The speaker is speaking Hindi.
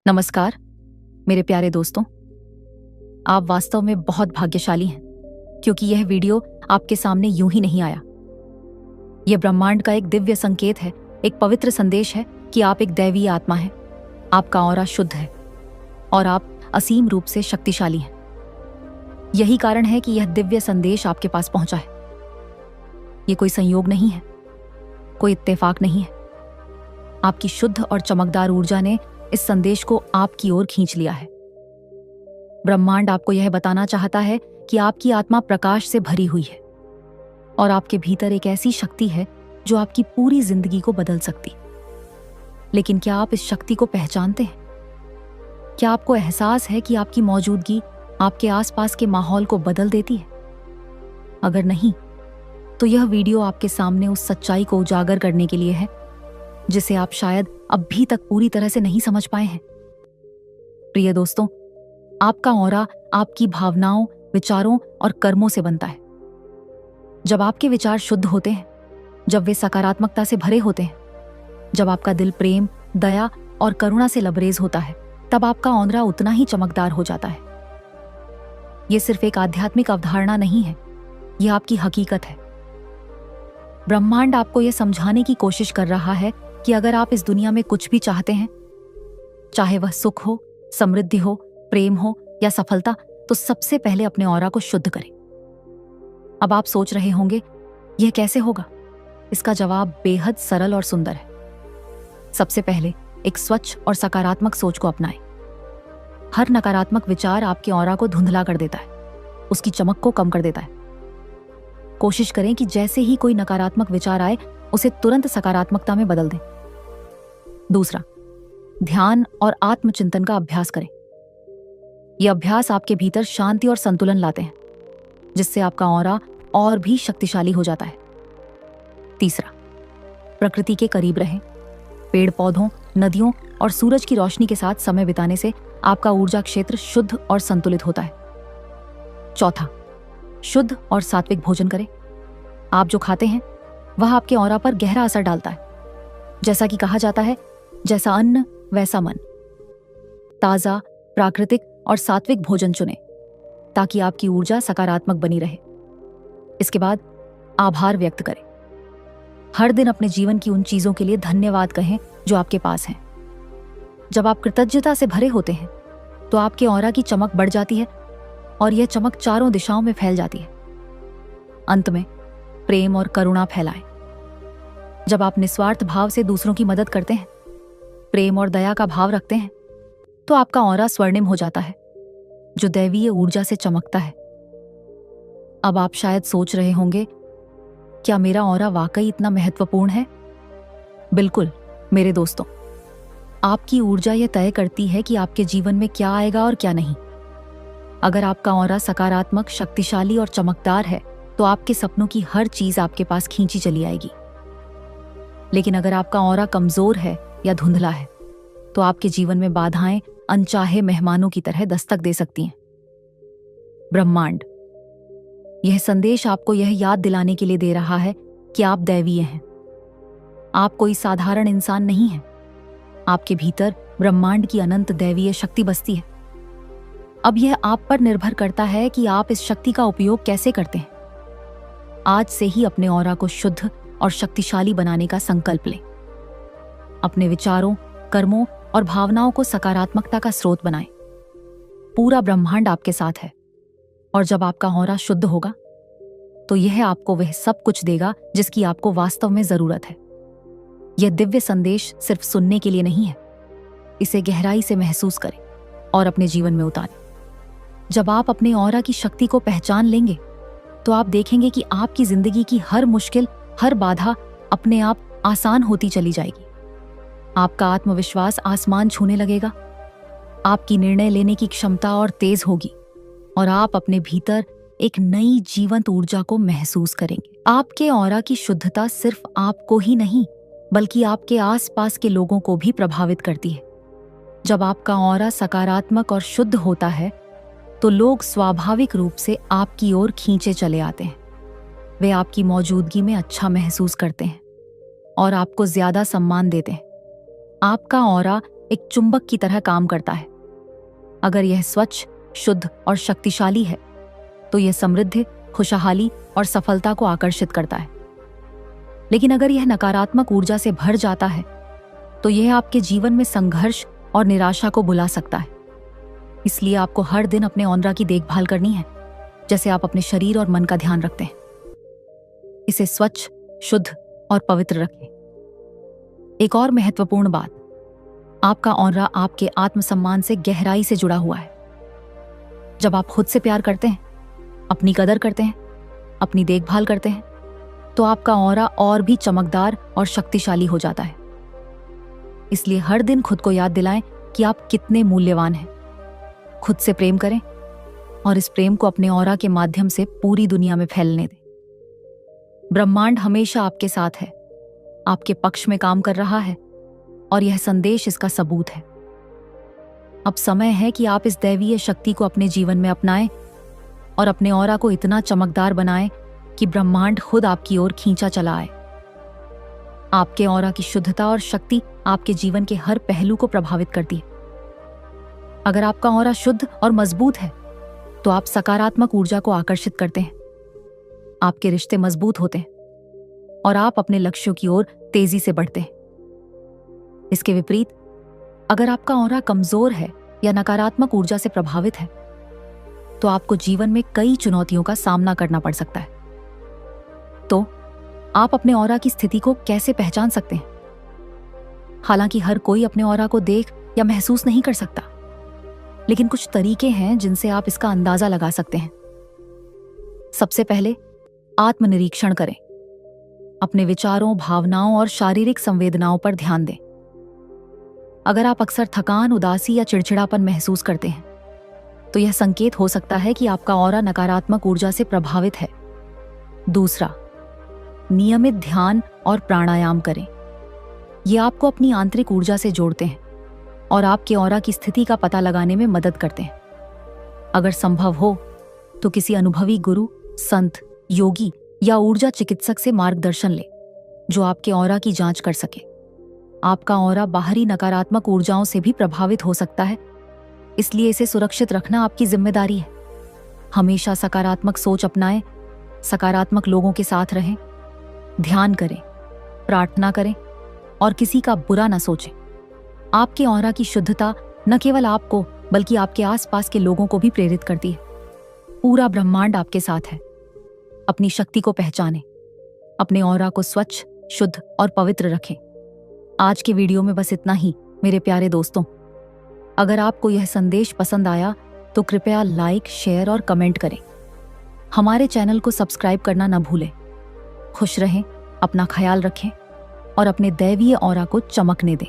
नमस्कार मेरे प्यारे दोस्तों। आप वास्तव में बहुत भाग्यशाली हैं क्योंकि यह वीडियो आपके सामने यूं ही नहीं आया। यह ब्रह्मांड का एक दिव्य संकेत है, एक पवित्र संदेश है कि आप एक दैवीय आत्मा हैं, आपका ऑरा शुद्ध है और आप असीम रूप से शक्तिशाली हैं। यही कारण है कि यह दिव्य संदेश आपके पास पहुंचा है। यह कोई संयोग नहीं है, कोई इत्तेफाक नहीं है। आपकी शुद्ध और चमकदार ऊर्जा ने इस संदेश को आपकी ओर खींच लिया है। ब्रह्मांड आपको यह बताना चाहता है कि आपकी आत्मा प्रकाश से भरी हुई है और आपके भीतर एक ऐसी शक्ति है जो आपकी पूरी जिंदगी को बदल सकती। लेकिन क्या आप इस शक्ति को पहचानते हैं? क्या आपको एहसास है कि आपकी मौजूदगी आपके आसपास के माहौल को बदल देती है? अगर नहीं, तो यह वीडियो आपके सामने उस सच्चाई को उजागर करने के लिए है जिसे आप शायद अभी तक पूरी तरह से नहीं समझ पाए हैं। प्रिय दोस्तों, आपका ऑरा आपकी भावनाओं, विचारों और कर्मों से बनता है। जब आपके विचार शुद्ध होते हैं, जब वे सकारात्मकता से भरे होते हैं, जब आपका दिल प्रेम, दया और करुणा से लबरेज होता है, तब आपका ऑरा उतना ही चमकदार हो जाता है। यह सिर्फ एक आध्यात्मिक अवधारणा नहीं है, यह आपकी हकीकत है। ब्रह्मांड आपको यह समझाने की कोशिश कर रहा है कि अगर आप इस दुनिया में कुछ भी चाहते हैं, चाहे वह सुख हो, समृद्धि हो, प्रेम हो या सफलता, तो सबसे पहले अपने ऑरा को शुद्ध करें। अब आप सोच रहे होंगे, यह कैसे होगा? इसका जवाब बेहद सरल और सुंदर है। सबसे पहले एक स्वच्छ और सकारात्मक सोच को अपनाएं। हर नकारात्मक विचार आपके ऑरा को धुंधला कर देता है, उसकी चमक को कम कर देता है। कोशिश करें कि जैसे ही कोई नकारात्मक विचार आए, उसे तुरंत सकारात्मकता में बदल दें। दूसरा, ध्यान और आत्मचिंतन का अभ्यास करें। यह अभ्यास आपके भीतर शांति और संतुलन लाते हैं, जिससे आपका ऑरा और भी शक्तिशाली हो जाता है। तीसरा, प्रकृति के करीब रहें। पेड़ पौधों, नदियों और सूरज की रोशनी के साथ समय बिताने से आपका ऊर्जा क्षेत्र शुद्ध और संतुलित होता है। चौथा, शुद्ध और सात्विक भोजन करें। आप जो खाते हैं वह आपके ऑरा पर गहरा असर डालता है। जैसा कि कहा जाता है, जैसा अन्न वैसा मन। ताजा, प्राकृतिक और सात्विक भोजन चुनें ताकि आपकी ऊर्जा सकारात्मक बनी रहे। इसके बाद आभार व्यक्त करें। हर दिन अपने जीवन की उन चीजों के लिए धन्यवाद कहें जो आपके पास हैं। जब आप कृतज्ञता से भरे होते हैं तो आपके ऑरा की चमक बढ़ जाती है और यह चमक चारों दिशाओं में फैल जाती है। अंत में प्रेम और करुणा फैलाएं। जब आप निस्वार्थ भाव से दूसरों की मदद करते हैं, प्रेम और दया का भाव रखते हैं, तो आपका ऑरा स्वर्णिम हो जाता है, जो दैवीय ऊर्जा से चमकता है। अब आप शायद सोच रहे होंगे, क्या मेरा ऑरा वाकई इतना महत्वपूर्ण है? बिल्कुल मेरे दोस्तों, आपकी ऊर्जा यह तय करती है कि आपके जीवन में क्या आएगा और क्या नहीं। अगर आपका ऑरा सकारात्मक, शक्तिशाली और चमकदार है, तो आपके सपनों की हर चीज आपके पास खींची चली आएगी। लेकिन अगर आपका ऑरा कमजोर है या धुंधला है, तो आपके जीवन में बाधाएं अनचाहे मेहमानों की तरह दस्तक दे सकती हैं। ब्रह्मांड यह संदेश आपको यह याद दिलाने के लिए दे रहा है कि आप दैवीय हैं। आप कोई साधारण इंसान नहीं हैं। आपके भीतर ब्रह्मांड की अनंत दैवीय शक्ति बसती है। अब यह आप पर निर्भर करता है कि आप इस शक्ति का उपयोग कैसे करते हैं। आज से ही अपने ऑरा को शुद्ध और शक्तिशाली बनाने का संकल्प लें। अपने विचारों, कर्मों और भावनाओं को सकारात्मकता का स्रोत बनाएं। पूरा ब्रह्मांड आपके साथ है और जब आपका ऑरा शुद्ध होगा, तो यह आपको वह सब कुछ देगा जिसकी आपको वास्तव में जरूरत है। यह दिव्य संदेश सिर्फ सुनने के लिए नहीं है, इसे गहराई से महसूस करें और अपने जीवन में उतारें। जब आप अपने ऑरा की शक्ति को पहचान लेंगे, तो आप देखेंगे कि आपकी जिंदगी की हर मुश्किल, हर बाधा अपने आप आसान होती चली जाएगी। आपका आत्मविश्वास आसमान छूने लगेगा। आपकी निर्णय लेने की क्षमता और तेज होगी और आप अपने भीतर एक नई जीवंत ऊर्जा को महसूस करेंगे। आपके ऑरा की शुद्धता सिर्फ आपको ही नहीं, बल्कि आपके आसपास के लोगों को भी प्रभावित करती है। जब आपका ऑरा सकारात्मक और शुद्ध होता है, तो लोग स्वाभाविक रूप से आपकी ओर खींचे चले आते हैं। वे आपकी मौजूदगी में अच्छा महसूस करते हैं और आपको ज्यादा सम्मान देते हैं। आपका ऑरा एक चुंबक की तरह काम करता है। अगर यह स्वच्छ, शुद्ध और शक्तिशाली है तो यह समृद्धि, खुशहाली और सफलता को आकर्षित करता है। लेकिन अगर यह नकारात्मक ऊर्जा से भर जाता है तो यह आपके जीवन में संघर्ष और निराशा को बुला सकता है। इसलिए आपको हर दिन अपने ऑनरा की देखभाल करनी है, जैसे आप अपने शरीर और मन का ध्यान रखते हैं। इसे स्वच्छ, शुद्ध और पवित्र रखें। एक और महत्वपूर्ण बात, आपका ऑनरा आपके आत्मसम्मान से गहराई से जुड़ा हुआ है। जब आप खुद से प्यार करते हैं, अपनी कदर करते हैं, अपनी देखभाल करते हैं, तो आपका ऑरा और भी चमकदार और शक्तिशाली हो जाता है। इसलिए हर दिन खुद को याद दिलाएं कि आप कितने मूल्यवान हैं। खुद से प्रेम करें और इस प्रेम को अपने ऑरा के माध्यम से पूरी दुनिया में फैलने दें। ब्रह्मांड हमेशा आपके साथ है, आपके पक्ष में काम कर रहा है और यह संदेश इसका सबूत है। अब समय है कि आप इस दैवीय शक्ति को अपने जीवन में अपनाएं और अपने ऑरा को इतना चमकदार बनाएं कि ब्रह्मांड खुद आपकी ओर खींचा चला आए। आपके ऑरा की शुद्धता और शक्ति आपके जीवन के हर पहलू को प्रभावित करती है। अगर आपका ऑरा शुद्ध और मजबूत है तो आप सकारात्मक ऊर्जा को आकर्षित करते हैं, आपके रिश्ते मजबूत होते हैं और आप अपने लक्ष्यों की ओर तेजी से बढ़ते हैं। इसके विपरीत, अगर आपका ऑरा कमजोर है या नकारात्मक ऊर्जा से प्रभावित है तो आपको जीवन में कई चुनौतियों का सामना करना पड़ सकता है। तो आप अपने ऑरा की स्थिति को कैसे पहचान सकते हैं? हालांकि हर कोई अपने ऑरा को देख या महसूस नहीं कर सकता, लेकिन कुछ तरीके हैं जिनसे आप इसका अंदाजा लगा सकते हैं। सबसे पहले आत्मनिरीक्षण करें। अपने विचारों, भावनाओं और शारीरिक संवेदनाओं पर ध्यान दें। अगर आप अक्सर थकान, उदासी या चिड़चिड़ापन महसूस करते हैं तो यह संकेत हो सकता है कि आपका ऑरा नकारात्मक ऊर्जा से प्रभावित है। दूसरा, नियमित ध्यान और प्राणायाम करें। ये आपको अपनी आंतरिक ऊर्जा से जोड़ते हैं और आपके ऑरा की स्थिति का पता लगाने में मदद करते हैं। अगर संभव हो तो किसी अनुभवी गुरु, संत, योगी या ऊर्जा चिकित्सक से मार्गदर्शन लें, जो आपके ऑरा की जांच कर सके। आपका ऑरा बाहरी नकारात्मक ऊर्जाओं से भी प्रभावित हो सकता है, इसलिए इसे सुरक्षित रखना आपकी जिम्मेदारी है। हमेशा सकारात्मक सोच अपनाएं, सकारात्मक लोगों के साथ रहें, ध्यान करें, प्रार्थना करें और किसी का बुरा न सोचें। आपके ऑरा की शुद्धता न केवल आपको बल्कि आपके आसपास के लोगों को भी प्रेरित करती है। पूरा ब्रह्मांड आपके साथ है। अपनी शक्ति को पहचानें, अपने ऑरा को स्वच्छ, शुद्ध और पवित्र रखें। आज के वीडियो में बस इतना ही मेरे प्यारे दोस्तों। अगर आपको यह संदेश पसंद आया तो कृपया लाइक, शेयर और कमेंट करें। हमारे चैनल को सब्सक्राइब करना न भूलें। खुश रहें, अपना ख्याल रखें और अपने दैवीय ऑरा को चमकने दें।